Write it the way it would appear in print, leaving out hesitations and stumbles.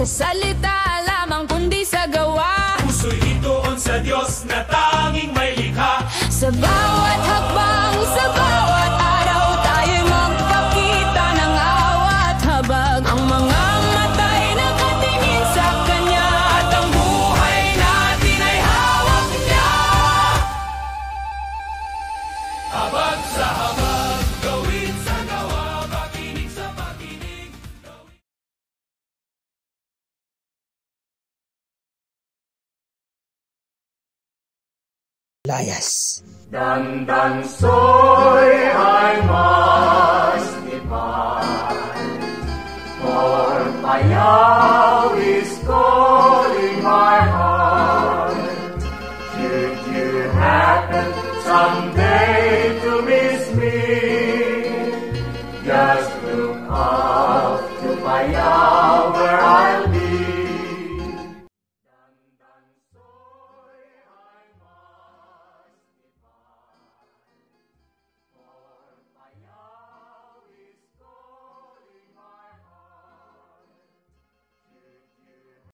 salita lamang kundi sa gawa. Puso'y ituon sa Diyos na tanging may likha. Sa bawat hakbang, sa bawat araw, tayo'y magpakita ng awat habag. Ang mga mata'y nakatingin sa Kanya, At ang buhay natin ay hawak niya. Habag sa habag, gawin sa gawa, pakinig sa pakinig. Layas. Dandan soy ay mas depart, for payaw is calling my heart. Should you happen someday